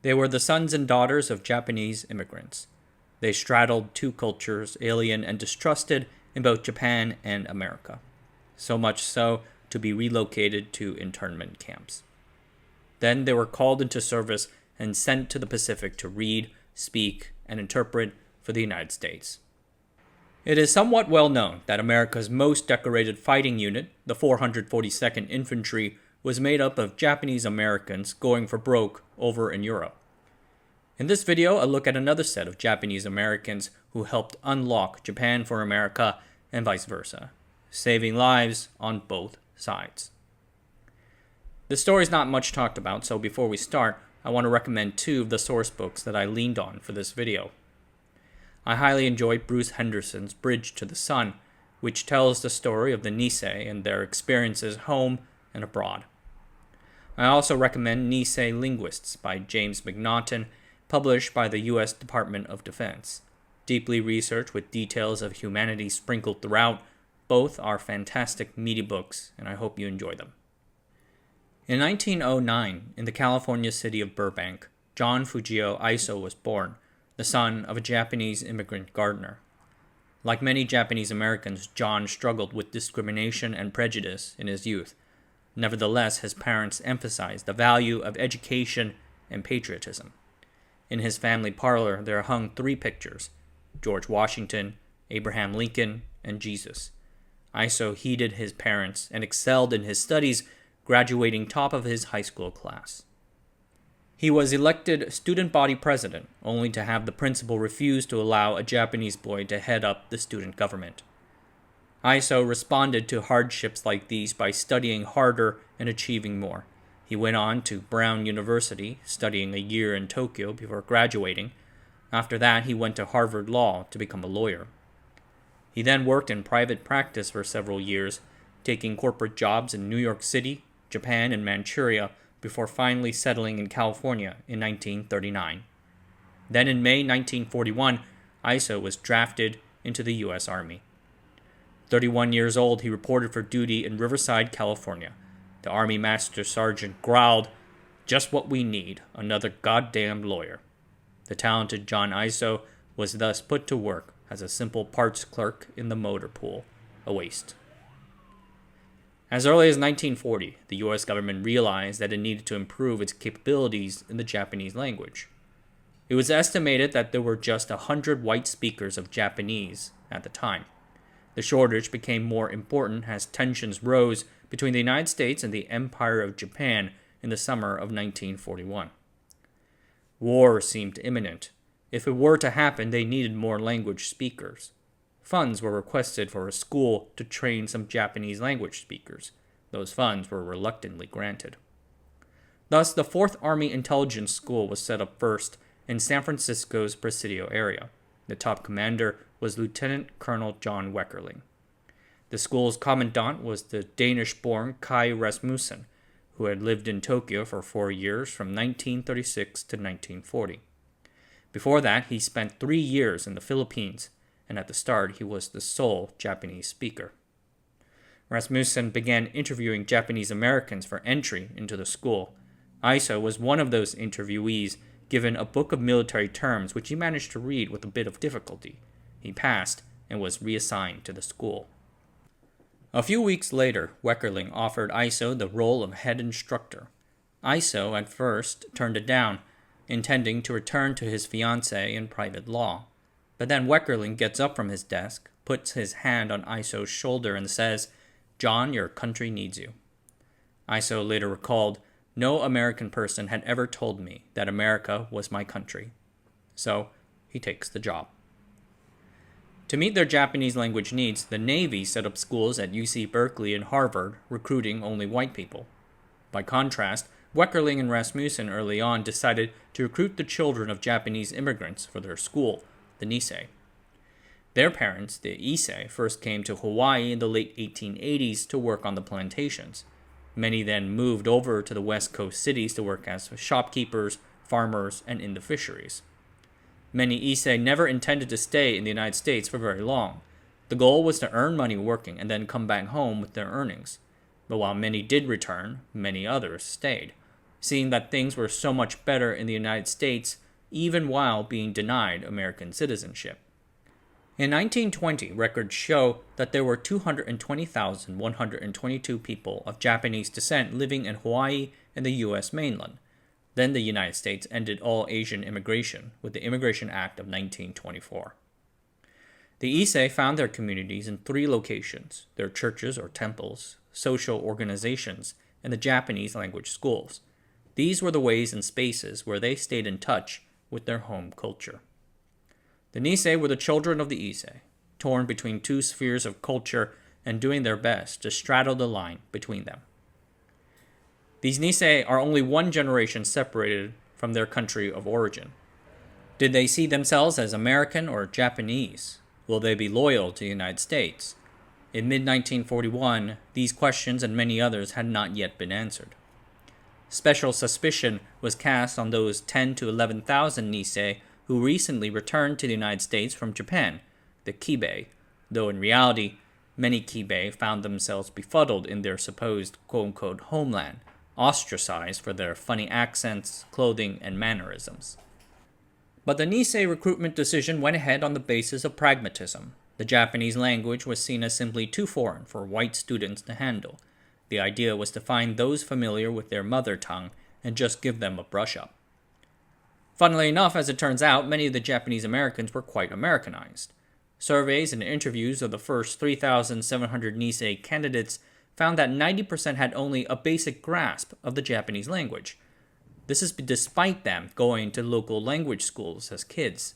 They were the sons and daughters of Japanese immigrants. They straddled two cultures, alien and distrusted, in both Japan and America. So much so to be relocated to internment camps. Then they were called into service and sent to the Pacific to read, speak, and interpret for the United States. It is somewhat well known that America's most decorated fighting unit, the 442nd Infantry, was made up of Japanese Americans going for broke over in Europe. In this video, I look at another set of Japanese Americans who helped unlock Japan for America and vice versa, saving lives on both sides. This story is not much talked about, so before we start, I want to recommend two of the source books that I leaned on for this video. I highly enjoyed Bruce Henderson's Bridge to the Sun, which tells the story of the Nisei and their experiences home and abroad. I also recommend Nisei Linguists by James McNaughton, published by the U.S. Department of Defense. Deeply researched with details of humanity sprinkled throughout, both are fantastic meaty books, and I hope you enjoy them. In 1909, in the California city of Burbank, John Fujio Aiso was born, the son of a Japanese immigrant gardener. Like many Japanese Americans, John struggled with discrimination and prejudice in his youth. Nevertheless, his parents emphasized the value of education and patriotism. In his family parlor, there hung three pictures: George Washington, Abraham Lincoln, and Jesus. Aiso heeded his parents and excelled in his studies, graduating top of his high school class. He was elected student body president, only to have the principal refuse to allow a Japanese boy to head up the student government. Aiso responded to hardships like these by studying harder and achieving more. He went on to Brown University, studying a year in Tokyo before graduating. After that, he went to Harvard Law to become a lawyer. He then worked in private practice for several years, taking corporate jobs in New York City, Japan, and Manchuria, before finally settling in California in 1939. Then in May 1941, Aiso was drafted into the U.S. Army. 31 years old, he reported for duty in Riverside, California. The Army Master Sergeant growled, "Just what we need, another goddamn lawyer." The talented John Aiso was thus put to work as a simple parts clerk in the motor pool, a waste. As early as 1940, the U.S. government realized that it needed to improve its capabilities in the Japanese language. It was estimated that there were just 100 white speakers of Japanese at the time. The shortage became more important as tensions rose between the United States and the Empire of Japan in the summer of 1941. War seemed imminent. If it were to happen, they needed more language speakers. Funds were requested for a school to train some Japanese language speakers. Those funds were reluctantly granted. Thus, the 4th Army Intelligence School was set up first in San Francisco's Presidio area. The top commander was Lieutenant Colonel John Weckerling. The school's commandant was the Danish-born Kai Rasmussen, who had lived in Tokyo for 4 years from 1936 to 1940. Before that, he spent 3 years in the Philippines, and at the start, he was the sole Japanese speaker. Rasmussen began interviewing Japanese Americans for entry into the school. Aiso was one of those interviewees given a book of military terms which he managed to read with a bit of difficulty. He passed and was reassigned to the school. A few weeks later, Weckerling offered Aiso the role of head instructor. Aiso at first turned it down, intending to return to his fiancée in private law. But then Weckerling gets up from his desk, puts his hand on Aiso's shoulder, and says, "John, your country needs you." Aiso later recalled, "No American person had ever told me that America was my country." So, he takes the job. To meet their Japanese language needs, the Navy set up schools at UC Berkeley and Harvard, recruiting only white people. By contrast, Weckerling and Rasmussen early on decided to recruit the children of Japanese immigrants for their school, the Nisei. Their parents, the Issei, first came to Hawaii in the late 1880s to work on the plantations. Many then moved over to the West Coast cities to work as shopkeepers, farmers, and in the fisheries. Many Issei never intended to stay in the United States for very long. The goal was to earn money working and then come back home with their earnings. But while many did return, many others stayed. seeing that things were so much better in the United States even while being denied American citizenship. In 1920, records show that there were 220,122 people of Japanese descent living in Hawaii and the U.S. mainland. Then the United States ended all Asian immigration with the Immigration Act of 1924. The Nisei found their communities in 3 locations: their churches or temples, social organizations, and the Japanese language schools. These were the ways and spaces where they stayed in touch with their home culture. The Nisei were the children of the Nisei, torn between 2 spheres of culture and doing their best to straddle the line between them. These Nisei are only 1 generation separated from their country of origin. Did they see themselves as American or Japanese? Will they be loyal to the United States? In mid-1941, these questions and many others had not yet been answered. Special suspicion was cast on those 10 to 11,000 Nisei who recently returned to the United States from Japan, the Kibei, though in reality, many Kibei found themselves befuddled in their supposed quote-unquote homeland, ostracized for their funny accents, clothing, and mannerisms. But the Nisei recruitment decision went ahead on the basis of pragmatism. The Japanese language was seen as simply too foreign for white students to handle. The idea was to find those familiar with their mother tongue and just give them a brush-up. Funnily enough, as it turns out, many of the Japanese Americans were quite Americanized. Surveys and interviews of the first 3,700 Nisei candidates found that 90% had only a basic grasp of the Japanese language. This is despite them going to local language schools as kids.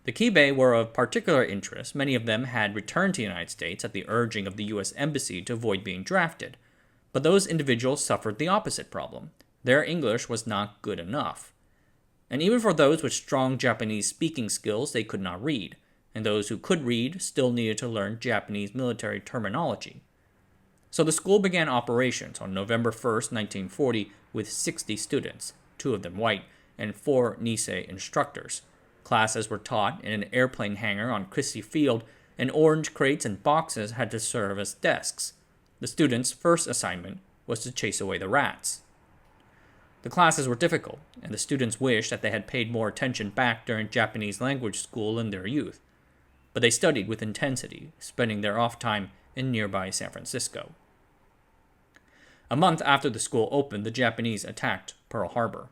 The Kibei were of particular interest. Many of them had returned to the United States at the urging of the U.S. Embassy to avoid being drafted. But those individuals suffered the opposite problem. Their English was not good enough. And even for those with strong Japanese speaking skills, they could not read, and those who could read still needed to learn Japanese military terminology. So the school began operations on November 1st, 1940, with 60 students, 2 of them white, and 4 Nisei instructors. Classes were taught in an airplane hangar on Christie Field, and orange crates and boxes had to serve as desks. The students' first assignment was to chase away the rats. The classes were difficult, and the students wished that they had paid more attention back during Japanese language school in their youth. But they studied with intensity, spending their off time in nearby San Francisco. A month after the school opened, the Japanese attacked Pearl Harbor.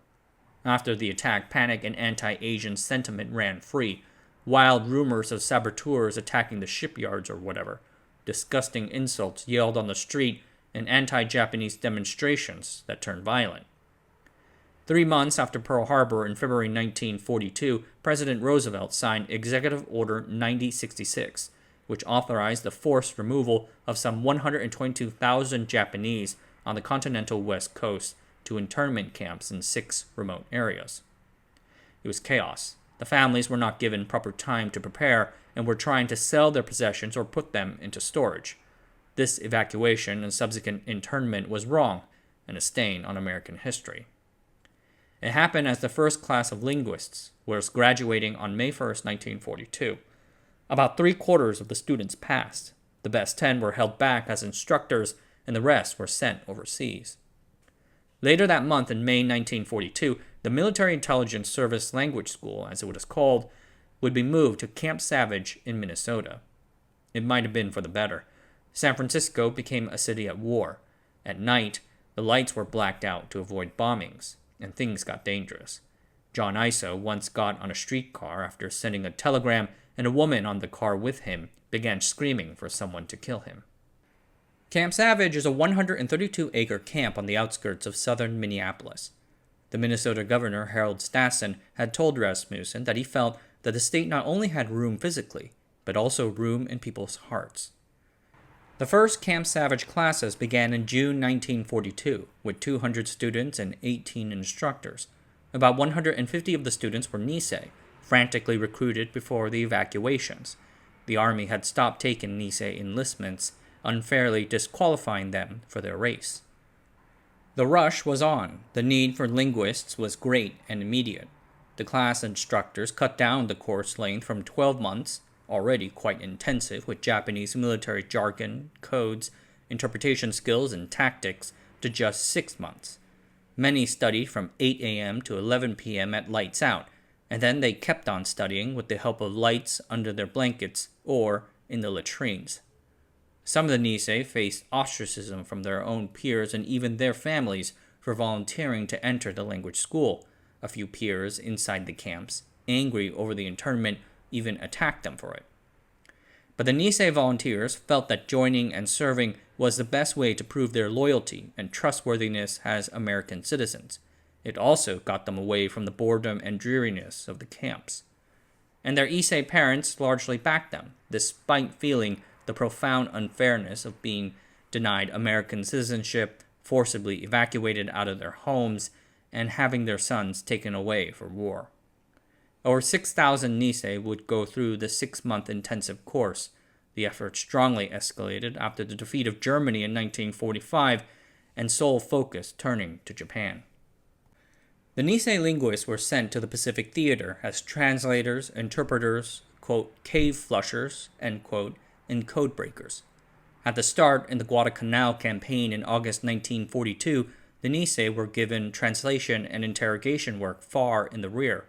After the attack, panic and anti-Asian sentiment ran free. Wild rumors of saboteurs attacking the shipyards or whatever, disgusting insults yelled on the street, and anti-Japanese demonstrations that turned violent. 3 months after Pearl Harbor, in February 1942, President Roosevelt signed Executive Order 9066, which authorized the forced removal of some 122,000 Japanese on the continental West Coast to internment camps in 6 remote areas. It was chaos. The families were not given proper time to prepare and were trying to sell their possessions or put them into storage. This evacuation and subsequent internment was wrong and a stain on American history. It happened as the first class of linguists was graduating on May 1st, 1942. About 3/4 of the students passed. The best 10 were held back as instructors, and the rest were sent overseas. Later that month, in May 1942, the Military Intelligence Service Language School, as it was called, would be moved to Camp Savage in Minnesota. It might have been for the better. San Francisco became a city at war. At night, the lights were blacked out to avoid bombings, and things got dangerous. John Aiso once got on a streetcar after sending a telegram, and a woman on the car with him began screaming for someone to kill him. Camp Savage is a 132-acre camp on the outskirts of southern Minneapolis. The Minnesota governor, Harold Stassen, had told Rasmussen that he felt that the state not only had room physically, but also room in people's hearts. The first Camp Savage classes began in June 1942, with 200 students and 18 instructors. About 150 of the students were Nisei, frantically recruited before the evacuations. The Army had stopped taking Nisei enlistments, unfairly disqualifying them for their race. The rush was on. The need for linguists was great and immediate. The class instructors cut down the course length from 12 months, already quite intensive with Japanese military jargon, codes, interpretation skills, and tactics, to just 6 months. Many studied from 8 a.m. to 11 p.m. at lights out, and then they kept on studying with the help of lights under their blankets or in the latrines. Some of the Nisei faced ostracism from their own peers and even their families for volunteering to enter the language school. A few peers inside the camps, angry over the internment, even attacked them for it. But the Nisei volunteers felt that joining and serving was the best way to prove their loyalty and trustworthiness as American citizens. It also got them away from the boredom and dreariness of the camps. And their Issei parents largely backed them, despite feeling the profound unfairness of being denied American citizenship, forcibly evacuated out of their homes, and having their sons taken away for war. Over 6,000 Nisei would go through the 6-month intensive course. The effort strongly escalated after the defeat of Germany in 1945 and sole focus turning to Japan. The Nisei linguists were sent to the Pacific Theater as translators, interpreters, quote, cave flushers, end quote, and code breakers. At the start, in the Guadalcanal campaign in August 1942, the Nisei were given translation and interrogation work far in the rear.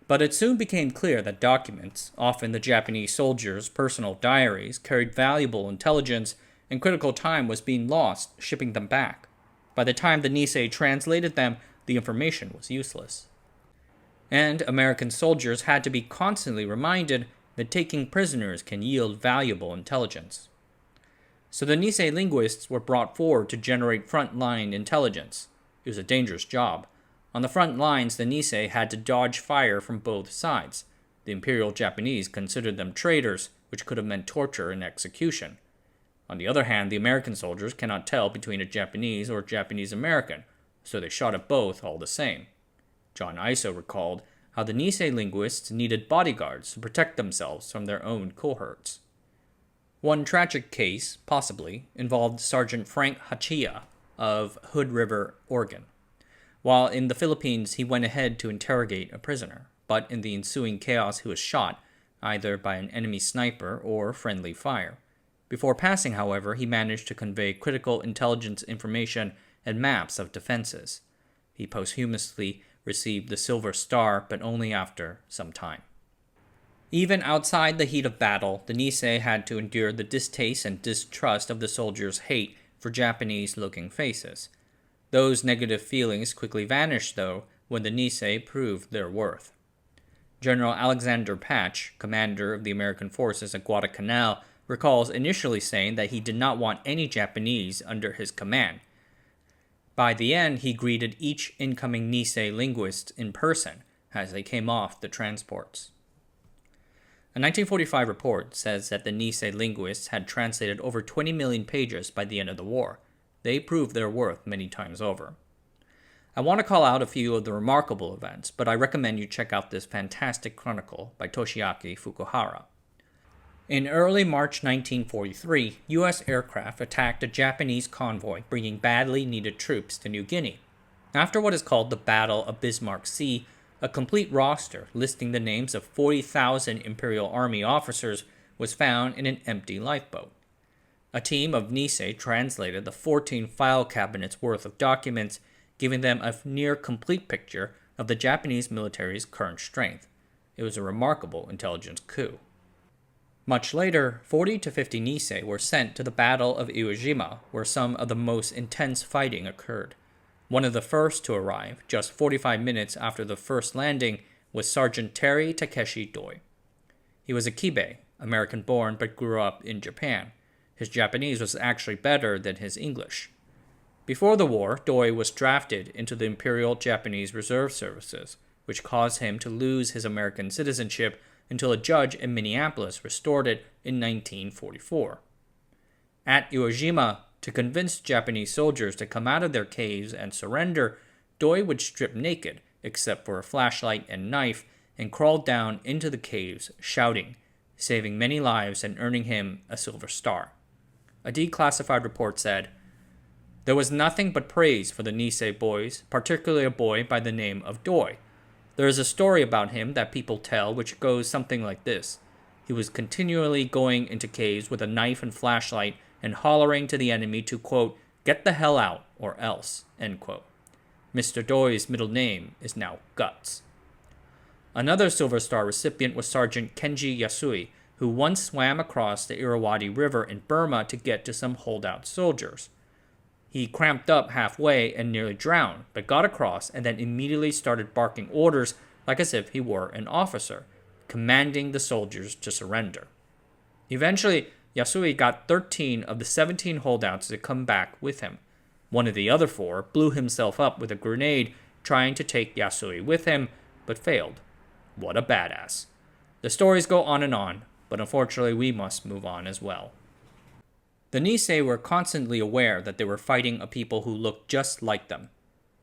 But it soon became clear that documents, often the Japanese soldiers' personal diaries, carried valuable intelligence, and critical time was being lost shipping them back. By the time the Nisei translated them, the information was useless. And American soldiers had to be constantly reminded that taking prisoners can yield valuable intelligence. So the Nisei linguists were brought forward to generate front-line intelligence. It was a dangerous job. On the front lines, the Nisei had to dodge fire from both sides. The Imperial Japanese considered them traitors, which could have meant torture and execution. On the other hand, the American soldiers cannot tell between a Japanese or Japanese-American, so they shot at both all the same. John Aiso recalled how the Nisei linguists needed bodyguards to protect themselves from their own cohorts. One tragic case, possibly, involved Sergeant Frank Hachiya of Hood River, Oregon. While in the Philippines, he went ahead to interrogate a prisoner, but in the ensuing chaos he was shot, either by an enemy sniper or friendly fire. Before passing, however, he managed to convey critical intelligence information and maps of defenses. He posthumously received the Silver Star, but only after some time. Even outside the heat of battle, the Nisei had to endure the distaste and distrust of the soldiers' hate for Japanese-looking faces. Those negative feelings quickly vanished, though, when the Nisei proved their worth. General Alexander Patch, commander of the American forces at Guadalcanal, recalls initially saying that he did not want any Japanese under his command. By the end, he greeted each incoming Nisei linguist in person as they came off the transports. A 1945 report says that the Nisei linguists had translated over 20 million pages by the end of the war. They proved their worth many times over. I want to call out a few of the remarkable events, but I recommend you check out this fantastic chronicle by Toshiaki Fukuhara. In early March 1943, U.S. aircraft attacked a Japanese convoy bringing badly needed troops to New Guinea. After what is called the Battle of Bismarck Sea, a complete roster listing the names of 40,000 Imperial Army officers was found in an empty lifeboat. A team of Nisei translated the 14 file cabinets worth of documents, giving them a near-complete picture of the Japanese military's current strength. It was a remarkable intelligence coup. Much later, 40 to 50 Nisei were sent to the Battle of Iwo Jima, where some of the most intense fighting occurred. One of the first to arrive, just 45 minutes after the first landing, was Sergeant Terry Takeshi Doi. He was a Kibe, American-born but grew up in Japan. His Japanese was actually better than his English. Before the war, Doi was drafted into the Imperial Japanese Reserve Services, which caused him to lose his American citizenship until a judge in Minneapolis restored it in 1944. At Iwo Jima, to convince Japanese soldiers to come out of their caves and surrender, Doi would strip naked, except for a flashlight and knife, and crawl down into the caves, shouting, saving many lives and earning him a Silver Star. A declassified report said, "There was nothing but praise for the Nisei boys, particularly a boy by the name of Doi. There is a story about him that people tell which goes something like this. He was continually going into caves with a knife and flashlight and hollering to the enemy to, quote, get the hell out or else, end quote. Mr. Doi's middle name is now Guts. Another Silver Star recipient was Sergeant Kenji Yasui, who once swam across the Irrawaddy River in Burma to get to some holdout soldiers. He cramped up halfway and nearly drowned, but got across and then immediately started barking orders like as if he were an officer, commanding the soldiers to surrender. Eventually, Yasui got 13 of the 17 holdouts to come back with him. One of the other 4 blew himself up with a grenade trying to take Yasui with him, but failed. What a badass. The stories go on, but unfortunately we must move on as well. The Nisei were constantly aware that they were fighting a people who looked just like them.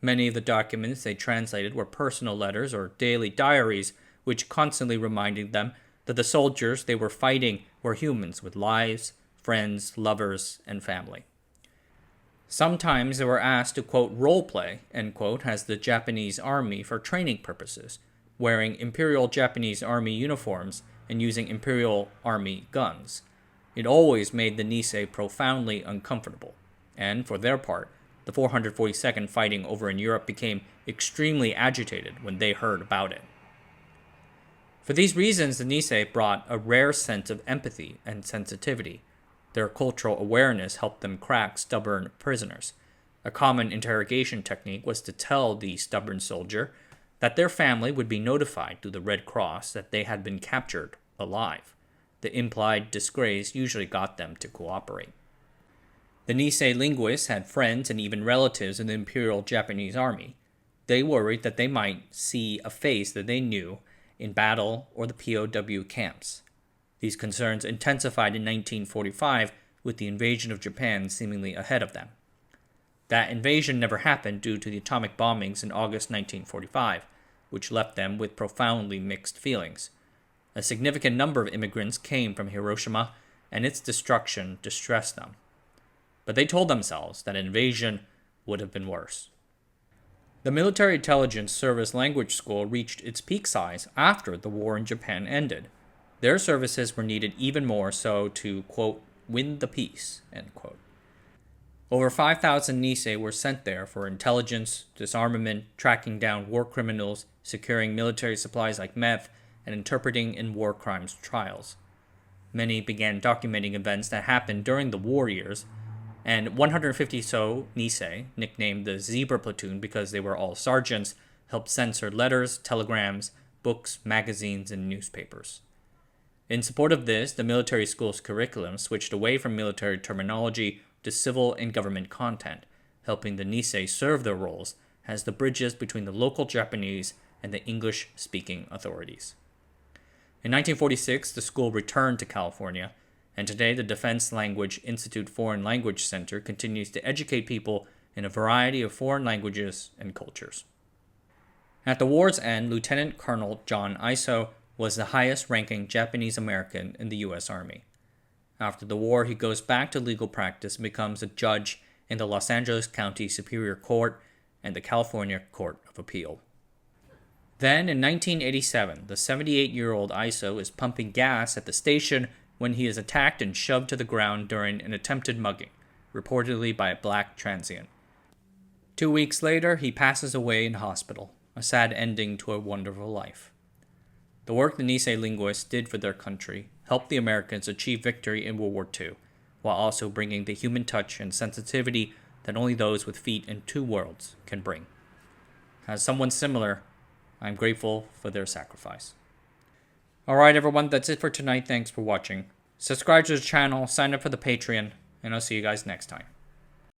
Many of the documents they translated were personal letters or daily diaries, which constantly reminded them that the soldiers they were fighting were humans with lives, friends, lovers, and family. Sometimes they were asked to, quote, role-play, end quote, as the Japanese army for training purposes, wearing Imperial Japanese Army uniforms and using Imperial Army guns. It always made the Nisei profoundly uncomfortable, and for their part, the 442nd Fighting over in Europe became extremely agitated when they heard about it. For these reasons, the Nisei brought a rare sense of empathy and sensitivity. Their cultural awareness helped them crack stubborn prisoners. A common interrogation technique was to tell the stubborn soldier that their family would be notified through the Red Cross that they had been captured alive. The implied disgrace usually got them to cooperate. The Nisei linguists had friends and even relatives in the Imperial Japanese Army. They worried that they might see a face that they knew in battle or the POW camps. These concerns intensified in 1945 with the invasion of Japan seemingly ahead of them. That invasion never happened due to the atomic bombings in August 1945, which left them with profoundly mixed feelings. A significant number of immigrants came from Hiroshima, and its destruction distressed them. But they told themselves that an invasion would have been worse. The Military Intelligence Service Language School reached its peak size after the war in Japan ended. Their services were needed even more so to, quote, win the peace, end quote. Over 5,000 Nisei were sent there for intelligence, disarmament, tracking down war criminals, securing military supplies like meth, and interpreting in war crimes trials. Many began documenting events that happened during the war years, and 150 so Nisei, nicknamed the Zebra Platoon because they were all sergeants, helped censor letters, telegrams, books, magazines, and newspapers. In support of this, the military school's curriculum switched away from military terminology to civil and government content, helping the Nisei serve their roles as the bridges between the local Japanese and the English-speaking authorities. In 1946, the school returned to California, and today the Defense Language Institute Foreign Language Center continues to educate people in a variety of foreign languages and cultures. At the war's end, Lieutenant Colonel John Aiso was the highest-ranking Japanese American in the U.S. Army. After the war, he goes back to legal practice and becomes a judge in the Los Angeles County Superior Court and the California Court of Appeal. Then, in 1987, the 78-year-old Aiso is pumping gas at the station when he is attacked and shoved to the ground during an attempted mugging, reportedly by a black transient. 2 weeks later, he passes away in hospital, a sad ending to a wonderful life. The work the Nisei linguists did for their country helped the Americans achieve victory in World War II, while also bringing the human touch and sensitivity that only those with feet in two worlds can bring. As someone similar, I'm grateful for their sacrifice. Alright everyone, that's it for tonight. Thanks for watching. Subscribe to the channel, sign up for the Patreon, and I'll see you guys next time.